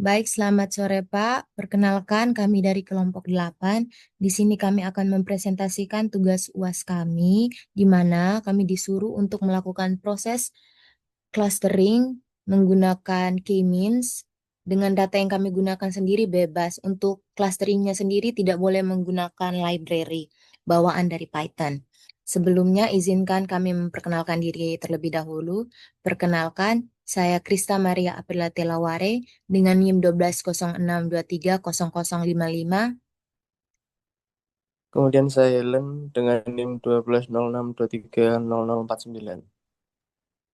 Baik, selamat sore Pak. Perkenalkan kami dari kelompok 8. Di sini kami akan mempresentasikan tugas UAS kami, di mana kami disuruh untuk melakukan proses clustering menggunakan K-means. Dengan data yang kami gunakan sendiri bebas. Untuk clusteringnya sendiri tidak boleh menggunakan library bawaan dari Python. Sebelumnya izinkan kami memperkenalkan diri terlebih dahulu. Perkenalkan, saya Krista Maria Aprila Telaware dengan NIM 1206230055. Kemudian saya Helen dengan NIM 1206230049.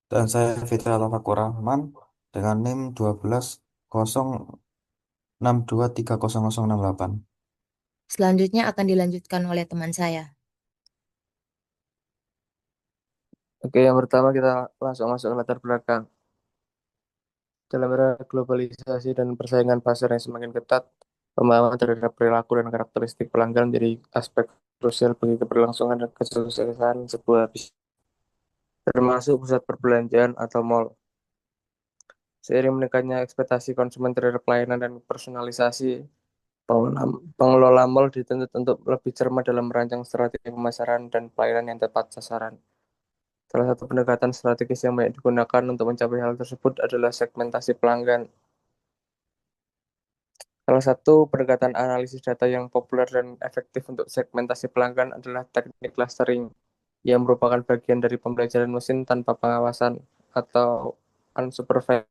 Dan saya Fitra Tatakur Rahman dengan NIM 1206230068. Selanjutnya akan dilanjutkan oleh teman saya. Oke, yang pertama kita langsung masuk ke latar belakang. Dalam era globalisasi dan persaingan pasar yang semakin ketat, pemahaman terhadap perilaku dan karakteristik pelanggan menjadi aspek krusial bagi keberlangsungan dan kesuksesan sebuah bisnis, termasuk pusat perbelanjaan atau mall. Seiring meningkatnya ekspektasi konsumen terhadap pelayanan dan personalisasi, pengelola mall dituntut untuk lebih cermat dalam merancang strategi pemasaran dan pelayanan yang tepat sasaran. Salah satu pendekatan strategis yang banyak digunakan untuk mencapai hal tersebut adalah segmentasi pelanggan. Salah satu pendekatan analisis data yang populer dan efektif untuk segmentasi pelanggan adalah teknik clustering, yang merupakan bagian dari pembelajaran mesin tanpa pengawasan atau unsupervised.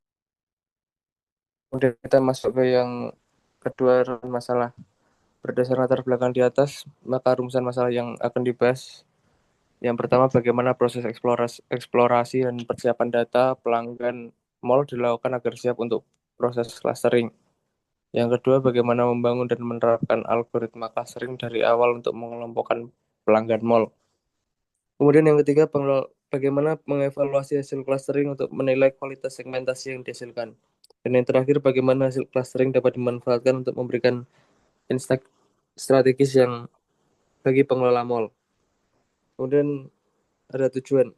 Kemudian kita masuk ke yang kedua, masalah. Berdasar latar belakang di atas, maka rumusan masalah yang akan dibahas. Yang pertama, bagaimana proses eksplorasi dan persiapan data pelanggan mall dilakukan agar siap untuk proses clustering. Yang kedua, bagaimana membangun dan menerapkan algoritma clustering dari awal untuk mengelompokkan pelanggan mall. Kemudian yang ketiga, bagaimana mengevaluasi hasil clustering untuk menilai kualitas segmentasi yang dihasilkan. Dan yang terakhir, bagaimana hasil clustering dapat dimanfaatkan untuk memberikan insight strategis yang bagi pengelola mall. Kemudian ada tujuan.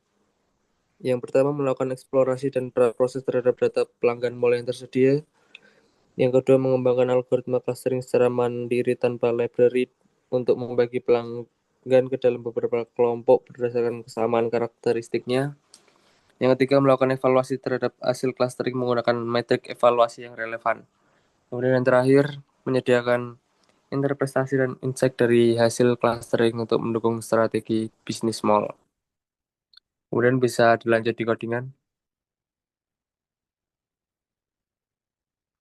Yang pertama, melakukan eksplorasi dan proses terhadap data pelanggan mall yang tersedia. Yang kedua, mengembangkan algoritma clustering secara mandiri tanpa library untuk membagi pelanggan ke dalam beberapa kelompok berdasarkan kesamaan karakteristiknya. Yang ketiga, melakukan evaluasi terhadap hasil clustering menggunakan metrik evaluasi yang relevan. Kemudian yang terakhir, menyediakan interpretasi dan insight dari hasil clustering untuk mendukung strategi bisnis mall. Kemudian bisa dilanjut di codingan.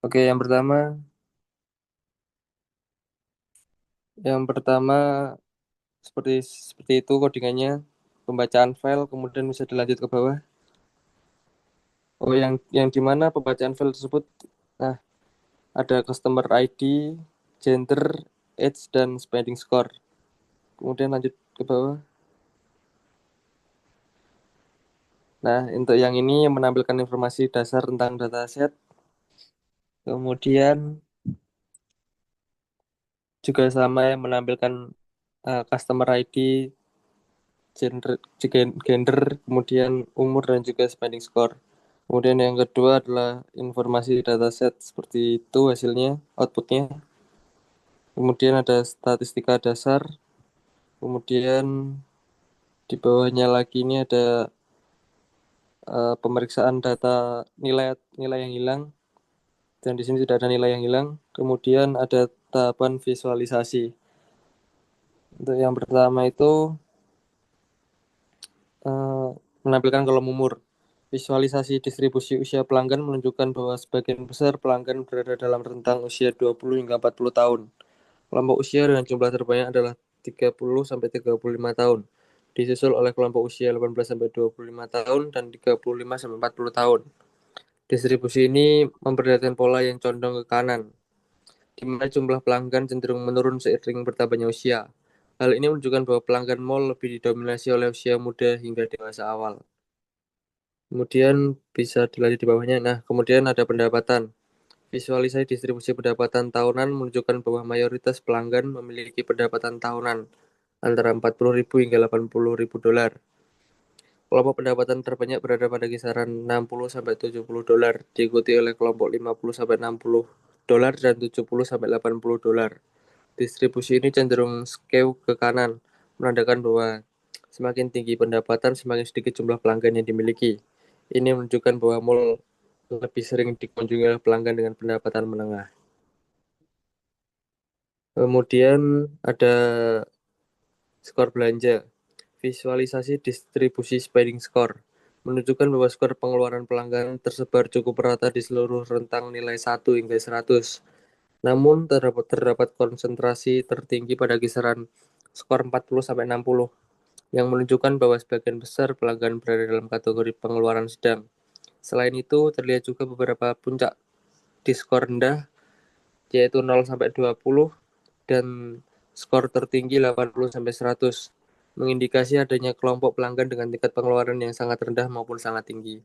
Oke, yang pertama seperti seperti itu codingannya, pembacaan file, kemudian bisa dilanjut ke bawah. Oh, yang di mana pembacaan file tersebut, nah, ada customer ID, gender, age, dan spending score. Kemudian lanjut ke bawah. Nah, untuk yang ini yang menampilkan informasi dasar tentang dataset. Kemudian juga sama yang menampilkan customer ID, gender, kemudian umur dan juga spending score. Kemudian yang kedua adalah informasi dataset seperti itu hasilnya, outputnya. Kemudian ada statistika dasar. Kemudian di bawahnya lagi ini ada pemeriksaan data nilai nilai yang hilang. Dan di sini sudah ada nilai yang hilang. Kemudian ada tahapan visualisasi. Untuk yang pertama itu eh, menampilkan kolom umur. Visualisasi distribusi usia pelanggan menunjukkan bahwa sebagian besar pelanggan berada dalam rentang usia 20 hingga 40 tahun. Kelompok usia dengan jumlah terbanyak adalah 30 sampai 35 tahun, disusul oleh kelompok usia 18 sampai 25 tahun dan 35 sampai 40 tahun. Distribusi ini memperlihatkan pola yang condong ke kanan, di mana jumlah pelanggan cenderung menurun seiring bertambahnya usia. Hal ini menunjukkan bahwa pelanggan mall lebih didominasi oleh usia muda hingga dewasa awal. Kemudian bisa dilanjut di bawahnya. Nah, kemudian ada pendapatan. Visualisasi distribusi pendapatan tahunan menunjukkan bahwa mayoritas pelanggan memiliki pendapatan tahunan antara 40.000 hingga 80.000 dolar. Kelompok pendapatan terbanyak berada pada kisaran 60 sampai 70 dolar, diikuti oleh kelompok 50 sampai 60 dolar dan 70 sampai 80 dolar. Distribusi ini cenderung skew ke kanan, menandakan bahwa semakin tinggi pendapatan, semakin sedikit jumlah pelanggan yang dimiliki. Ini menunjukkan bahwa mall lebih sering dikunjungi oleh pelanggan dengan pendapatan menengah. Kemudian ada skor belanja. Visualisasi distribusi spending score menunjukkan bahwa skor pengeluaran pelanggan tersebar cukup rata di seluruh rentang nilai 1 hingga 100. Namun terdapat konsentrasi tertinggi pada kisaran skor 40 sampai 60 yang menunjukkan bahwa sebagian besar pelanggan berada dalam kategori pengeluaran sedang. Selain itu, terlihat juga beberapa puncak di skor rendah yaitu 0 sampai 20 dan skor tertinggi 80 sampai 100 mengindikasi adanya kelompok pelanggan dengan tingkat pengeluaran yang sangat rendah maupun sangat tinggi.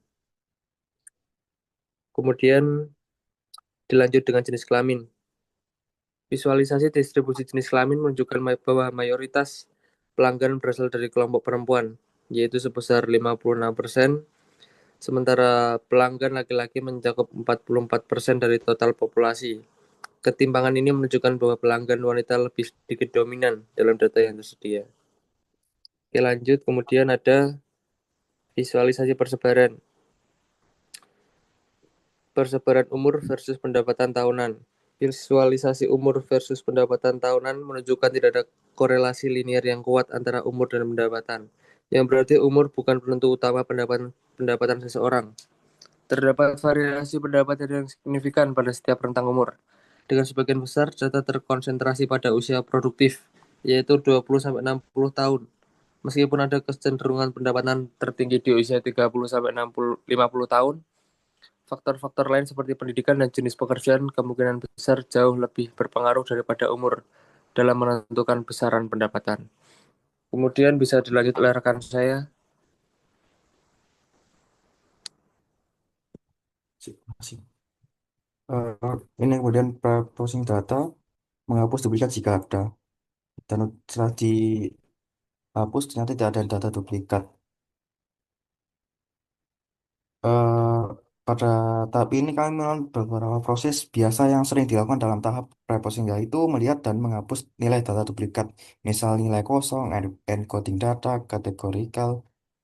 Kemudian dilanjut dengan jenis kelamin. Visualisasi distribusi jenis kelamin menunjukkan bahwa mayoritas pelanggan berasal dari kelompok perempuan, yaitu sebesar 56%, sementara pelanggan laki-laki mencakup 44% dari total populasi. Ketimpangan ini menunjukkan bahwa pelanggan wanita lebih sedikit dominan dalam data yang tersedia. Oke, lanjut. Kemudian ada visualisasi persebaran. Persebaran umur versus pendapatan tahunan. Visualisasi umur versus pendapatan tahunan menunjukkan tidak ada korelasi linear yang kuat antara umur dan pendapatan. Yang berarti umur bukan penentu utama pendapatan seseorang. Terdapat variasi pendapatan yang signifikan pada setiap rentang umur. Dengan sebagian besar data terkonsentrasi pada usia produktif, yaitu 20-60 tahun. Meskipun ada kecenderungan pendapatan tertinggi di usia 30-50 tahun, faktor-faktor lain seperti pendidikan dan jenis pekerjaan kemungkinan besar jauh lebih berpengaruh daripada umur dalam menentukan besaran pendapatan. Kemudian bisa dilanjut oleh rekan saya. Masih. Ini kemudian processing data menghapus duplikat jika ada. Dan setelah dihapus ternyata tidak ada data duplikat. eh, Pada tahap ini kami melakukan beberapa proses biasa yang sering dilakukan dalam tahap preprocessing, yaitu melihat dan menghapus nilai data duplikat, misal nilai kosong, encoding data, kategorikal,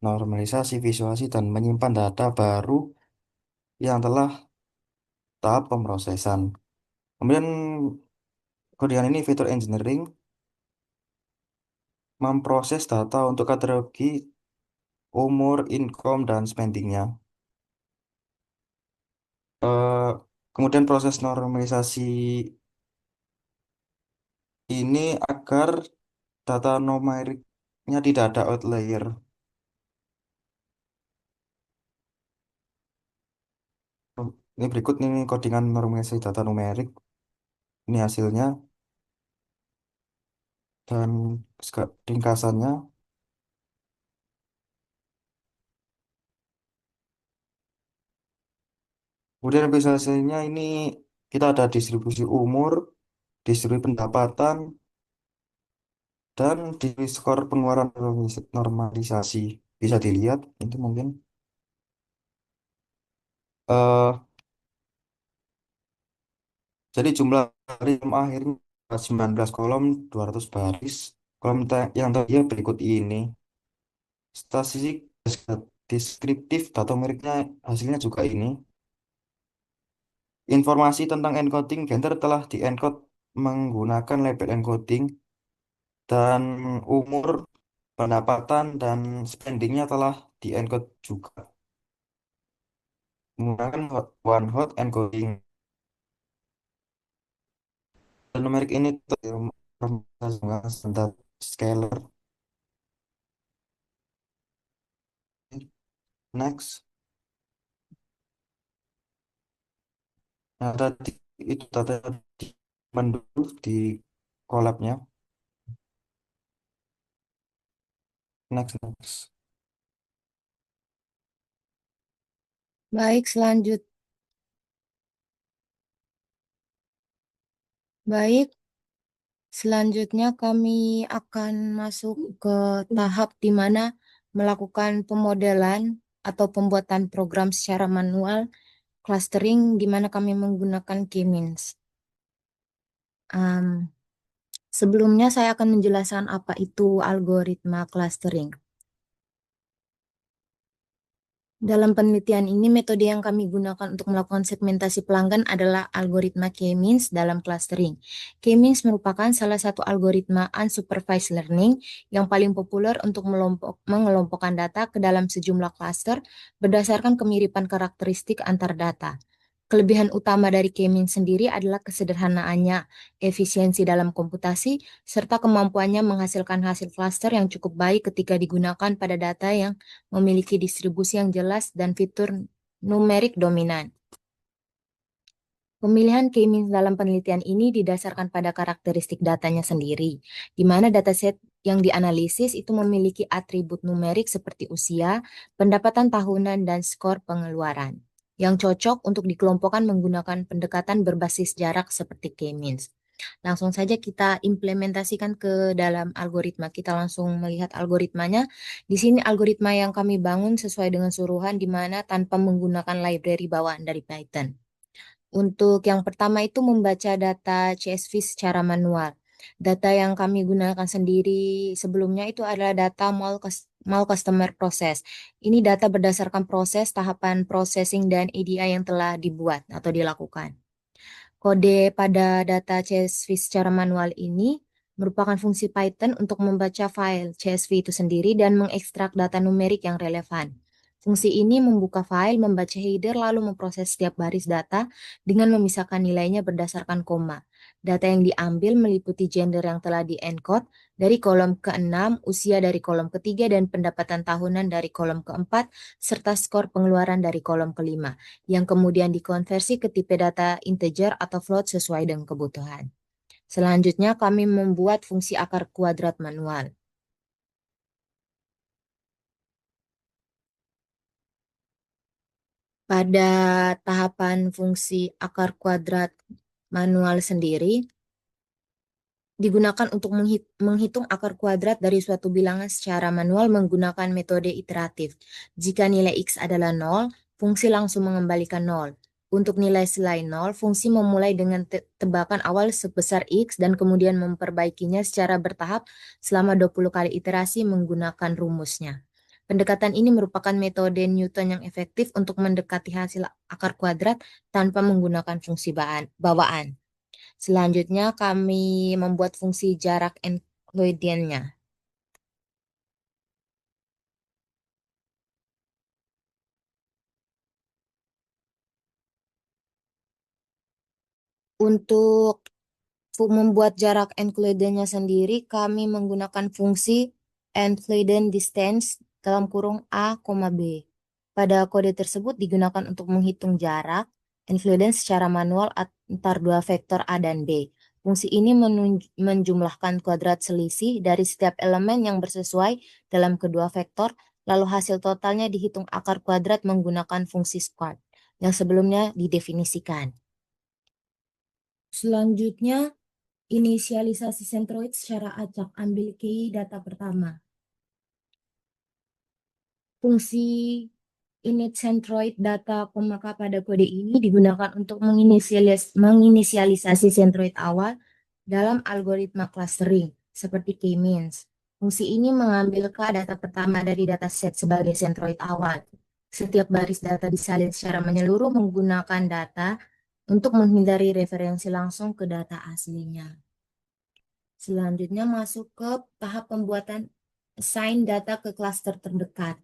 normalisasi, visualisasi, dan menyimpan data baru yang telah tahap pemrosesan. Kemudian kemudian ini fitur engineering memproses data untuk kategori umur, income, dan spendingnya. Eh, Kemudian proses normalisasi ini agar data numeriknya tidak ada outlier. Ini berikut ini codingan normalisasi data numerik. Ini hasilnya dan ringkasannya. Kemudian visualisasinya ini kita ada distribusi umur, distribusi pendapatan, dan di skor pengeluaran normalisasi. Bisa dilihat, ini mungkin. eh jadi jumlah rim akhirnya 19 kolom, 200 baris. Kolom yang tadi ya berikut ini. Statistik deskriptif data numeriknya hasilnya juga ini. Informasi tentang encoding gender telah diencode menggunakan label encoding dan umur, pendapatan, dan spendingnya telah diencode juga menggunakan one hot encoding. Dan numerik ini dengan standar scalar. Next. Nah, tadi itu data di menu di collabnya. Next. Baik, baik. Selanjutnya kami akan masuk ke tahap di mana melakukan pemodelan atau pembuatan program secara manual, clustering di mana kami menggunakan K-means. Am, Sebelumnya saya akan menjelaskan apa itu algoritma clustering. Dalam penelitian ini, metode yang kami gunakan untuk melakukan segmentasi pelanggan adalah algoritma K-means dalam clustering. K-means merupakan salah satu algoritma unsupervised learning yang paling populer untuk mengelompokkan data ke dalam sejumlah cluster berdasarkan kemiripan karakteristik antar data. Kelebihan utama dari K-means sendiri adalah kesederhanaannya, efisiensi dalam komputasi, serta kemampuannya menghasilkan hasil cluster yang cukup baik ketika digunakan pada data yang memiliki distribusi yang jelas dan fitur numerik dominan. Pemilihan K-means dalam penelitian ini didasarkan pada karakteristik datanya sendiri, di mana dataset yang dianalisis itu memiliki atribut numerik seperti usia, pendapatan tahunan, dan skor pengeluaran, yang cocok untuk dikelompokkan menggunakan pendekatan berbasis jarak seperti K-means. Langsung saja kita implementasikan ke dalam algoritma. Kita langsung melihat algoritmanya. Di sini algoritma yang kami bangun sesuai dengan suruhan di mana tanpa menggunakan library bawaan dari Python. Untuk yang pertama itu membaca data CSV secara manual. Data yang kami gunakan sendiri sebelumnya itu adalah data mall customer process. Ini data berdasarkan proses, tahapan processing, dan EDI yang telah dibuat atau dilakukan. Kode pada data CSV secara manual ini merupakan fungsi Python untuk membaca file CSV itu sendiri dan mengekstrak data numerik yang relevan. Fungsi ini membuka file, membaca header, lalu memproses setiap baris data dengan memisahkan nilainya berdasarkan koma. Data yang diambil meliputi gender yang telah di-encode dari kolom ke-6, usia dari kolom ke-3, dan pendapatan tahunan dari kolom ke-4, serta skor pengeluaran dari kolom ke-5 yang kemudian dikonversi ke tipe data integer atau float sesuai dengan kebutuhan. Selanjutnya, kami membuat fungsi akar kuadrat manual. Pada tahapan fungsi akar kuadrat manual sendiri, digunakan untuk menghitung akar kuadrat dari suatu bilangan secara manual menggunakan metode iteratif. Jika nilai X adalah 0, fungsi langsung mengembalikan 0. Untuk nilai selain 0, fungsi memulai dengan tebakan awal sebesar X dan kemudian memperbaikinya secara bertahap selama 20 kali iterasi menggunakan rumusnya. Pendekatan ini merupakan metode Newton yang efektif untuk mendekati hasil akar kuadrat tanpa menggunakan fungsi bawaan. Selanjutnya kami membuat fungsi jarak Euclidean-nya. Untuk membuat jarak Euclidean-nya sendiri, kami menggunakan fungsi Euclidean distance dalam kurung A, B. Pada kode tersebut digunakan untuk menghitung jarak Euclidean secara manual antar dua vektor A dan B. Fungsi ini menjumlahkan kuadrat selisih dari setiap elemen yang bersesuai dalam kedua vektor, lalu hasil totalnya dihitung akar kuadrat menggunakan fungsi squared yang sebelumnya didefinisikan. Selanjutnya, inisialisasi centroid secara acak. Ambil key data pertama. Fungsi init centroid data pemaka pada kode ini digunakan untuk menginisialisasi centroid awal dalam algoritma clustering seperti K-means. Fungsi ini mengambil K data pertama dari dataset sebagai centroid awal. Setiap baris data disalin secara menyeluruh menggunakan data untuk menghindari referensi langsung ke data aslinya. Selanjutnya masuk ke tahap pembuatan assign data ke klaster terdekat.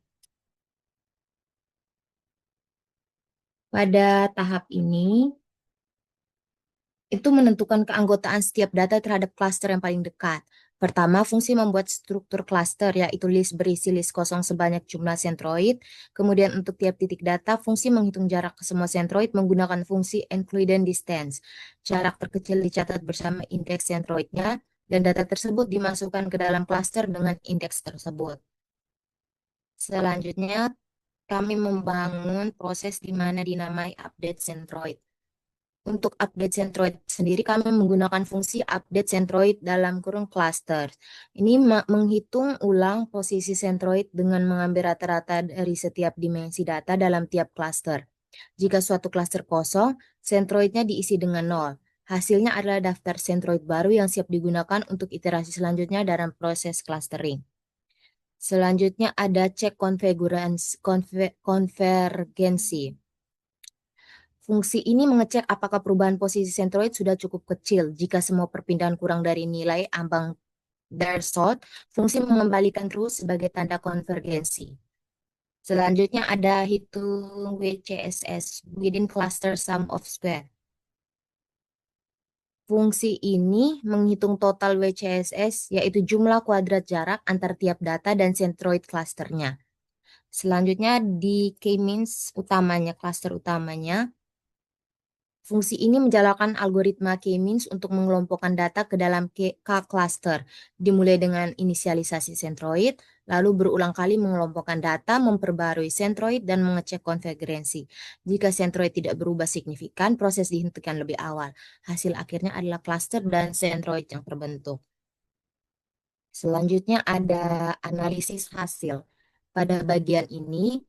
Pada tahap ini, itu menentukan keanggotaan setiap data terhadap klaster yang paling dekat. Pertama, fungsi membuat struktur klaster, yaitu list berisi list kosong sebanyak jumlah centroid. Kemudian untuk tiap titik data, fungsi menghitung jarak ke semua centroid menggunakan fungsi Euclidean distance. Jarak terkecil dicatat bersama indeks centroidnya, dan data tersebut dimasukkan ke dalam klaster dengan indeks tersebut. Selanjutnya, kami membangun proses di mana dinamai update centroid. Untuk update centroid sendiri kami menggunakan fungsi update centroid dalam kurung cluster. Ini menghitung ulang posisi centroid dengan mengambil rata-rata dari setiap dimensi data dalam tiap cluster. Jika suatu cluster kosong, centroidnya diisi dengan 0. Hasilnya adalah daftar sentroid baru yang siap digunakan untuk iterasi selanjutnya dalam proses clustering. Selanjutnya ada cek konvergensi. Fungsi ini mengecek apakah perubahan posisi sentroid sudah cukup kecil. Jika semua perpindahan kurang dari nilai ambang Bersot, fungsi mengembalikan true sebagai tanda konvergensi. Selanjutnya ada hitung WCSS, within cluster sum of square. Fungsi ini menghitung total WCSS, yaitu jumlah kuadrat jarak antar tiap data dan centroid clusternya. Selanjutnya di k-means utamanya, cluster utamanya, fungsi ini menjalankan algoritma k-means untuk mengelompokkan data ke dalam k-cluster, dimulai dengan inisialisasi centroid, lalu berulang kali mengelompokkan data, memperbarui centroid, dan mengecek konvergensi. Jika centroid tidak berubah signifikan, proses dihentikan lebih awal. Hasil akhirnya adalah cluster dan centroid yang terbentuk. Selanjutnya ada analisis hasil. Pada bagian ini,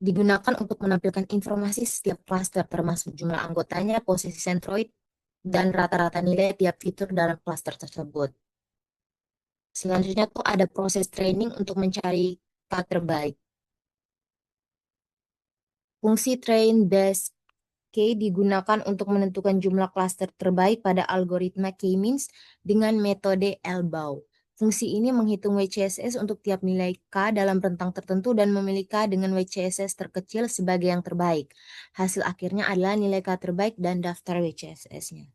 digunakan untuk menampilkan informasi setiap cluster termasuk jumlah anggotanya, posisi centroid, dan rata-rata nilai tiap fitur dalam cluster tersebut. Selanjutnya tuh ada proses training untuk mencari K terbaik. Fungsi train base K digunakan untuk menentukan jumlah cluster terbaik pada algoritma K-means dengan metode Elbaum. Fungsi ini menghitung WCSS untuk tiap nilai K dalam rentang tertentu dan memilih K dengan WCSS terkecil sebagai yang terbaik. Hasil akhirnya adalah nilai K terbaik dan daftar WCSS-nya.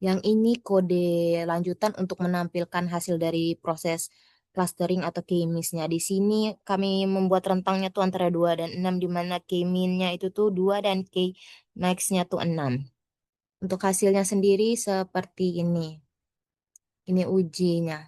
Yang ini kode lanjutan untuk menampilkan hasil dari proses clustering atau k-means-nya. Di sini kami membuat rentangnya tuh antara 2 dan 6, di mana k-min-nya itu tuh 2 dan k-max-nya tuh 6. Untuk hasilnya sendiri seperti ini. Ini ujinya.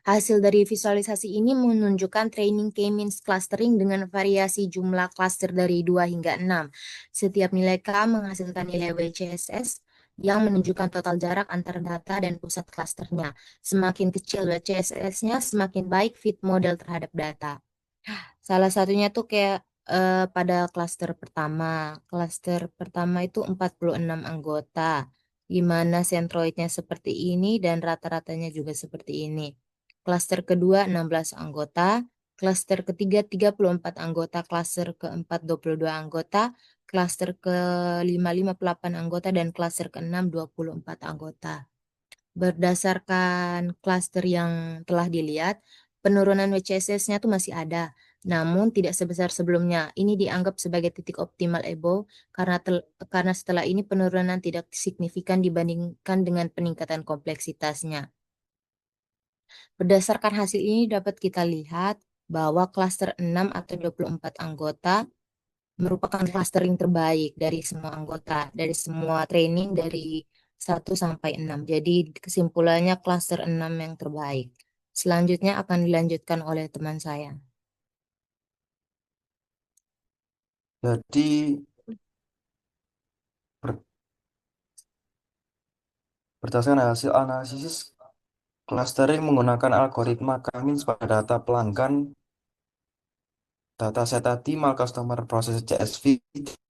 Hasil dari visualisasi ini menunjukkan training k-means clustering dengan variasi jumlah cluster dari 2 hingga 6. Setiap nilai K menghasilkan nilai WCSS yang menunjukkan total jarak antar data dan pusat clusternya. Semakin kecil WCSS-nya, semakin baik fit model terhadap data. Salah satunya tuh kayak pada klaster pertama. Klaster pertama itu 46 anggota, di mana sentroidnya seperti ini dan rata-ratanya juga seperti ini. Klaster kedua 16 anggota, klaster ketiga 34 anggota, klaster keempat 22 anggota, klaster kelima 58 anggota, dan klaster keenam 24 anggota. Berdasarkan klaster yang telah dilihat, penurunan WCSS-nya tuh masih ada, namun tidak sebesar sebelumnya. Ini dianggap sebagai titik optimal EBO karena setelah ini penurunan tidak signifikan dibandingkan dengan peningkatan kompleksitasnya. Berdasarkan hasil ini dapat kita lihat bahwa klaster 6 atau 24 anggota merupakan clustering terbaik dari semua anggota, dari semua training dari 1 sampai 6. Jadi kesimpulannya cluster 6 yang terbaik. Selanjutnya akan dilanjutkan oleh teman saya. Jadi ber- berdasarkan hasil analisis clustering menggunakan algoritma kami pada data pelanggan dataset tadi mal customer process CSV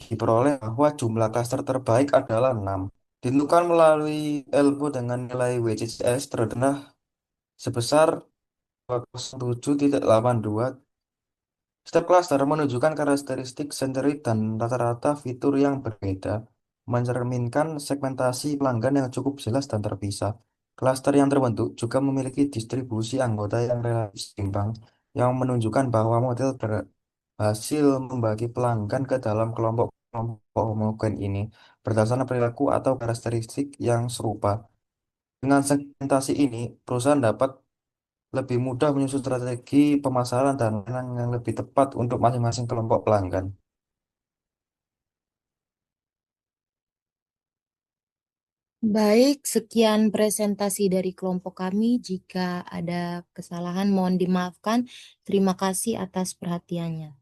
diperoleh bahwa jumlah cluster terbaik adalah 6. Ditentukan melalui ELBO dengan nilai WCS terendah sebesar 207,82. Setiap cluster menunjukkan karakteristik sensory dan rata-rata fitur yang berbeda, mencerminkan segmentasi pelanggan yang cukup jelas dan terpisah. Cluster yang terbentuk juga memiliki distribusi anggota yang relatif seimbang, yang menunjukkan bahwa model berhasil membagi pelanggan ke dalam kelompok-kelompok homogen ini berdasarkan perilaku atau karakteristik yang serupa. Dengan segmentasi ini, perusahaan dapat lebih mudah menyusun strategi pemasaran dan layanan yang lebih tepat untuk masing-masing kelompok pelanggan. Baik, sekian presentasi dari kelompok kami. Jika ada kesalahan mohon dimaafkan. Terima kasih atas perhatiannya.